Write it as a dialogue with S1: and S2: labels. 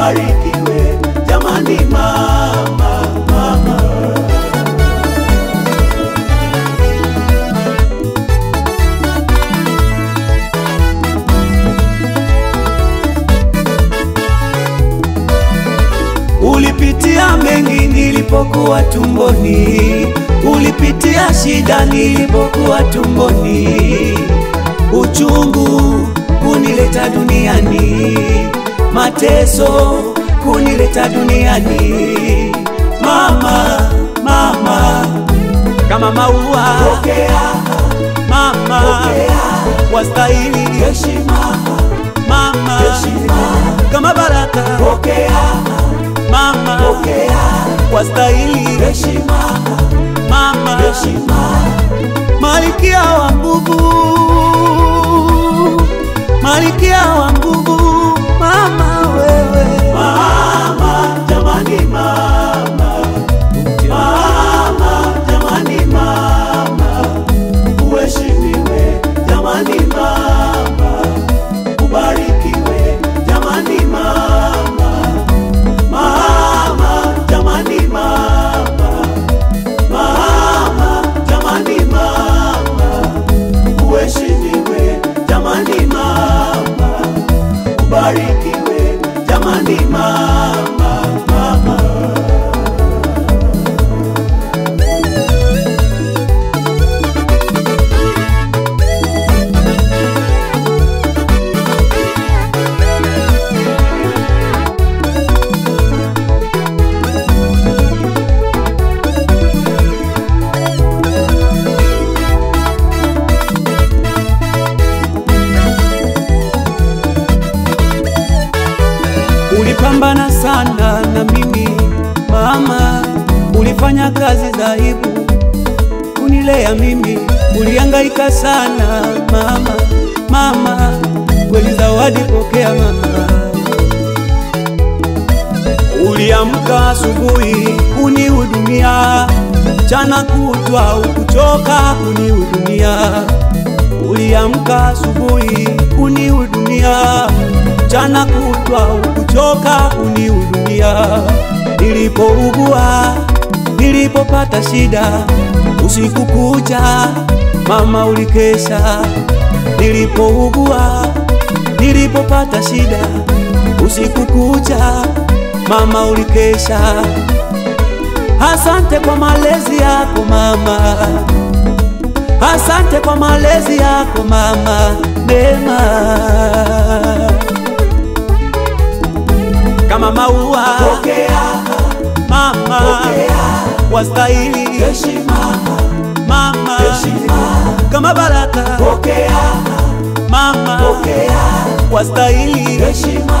S1: ubarikiwe jamani mama, mama. Ulipitia mengi nilipokuwa tumboni, ulipitia shida nilipokuwa tumboni, uchungu kunileta duniani, mateso kunileta duniani. Mama, mama, kama maua pokea, mama pokea, wastahili heshima, mama heshima, kama baraka pokea, mama pokea, wastahili heshima, mama heshima, malkia wa nguvu, malkia wa nguvu, mama wewe, mama jamani mama, mama jamani mama, uheshimiwe jamani mama, ubarikiwe jamani mama, mama jamani mama, mama jamani mama, uheshimiwe jamani mama, ubarikiwe jamani mama, mama. Ulipambana sana na mimi mama, ulifanya kazi za aibu kunilea mimi, ulihangaika sana mama, mama kweli zawadi pokea mama. Uliamka asubuhi kunihudumia, mchana kutwa ukuchoka kunihudumia. Uliamka asubuhi kunihudumia, mchana kutwa ukuchoka kunihudumia. Nilipougua, nilipopata shida, usiku kucha mama ulikesha. Nilipougua, nilipopata shida, usiku kucha mama ulikesha. Asante kwa malezi yako mama, asante kwa malezi yako mama Neema. Kama maua pokea, mama pokea, wastahili heshima, mama heshima, kama baraka pokea, mama pokea, wastahili heshima,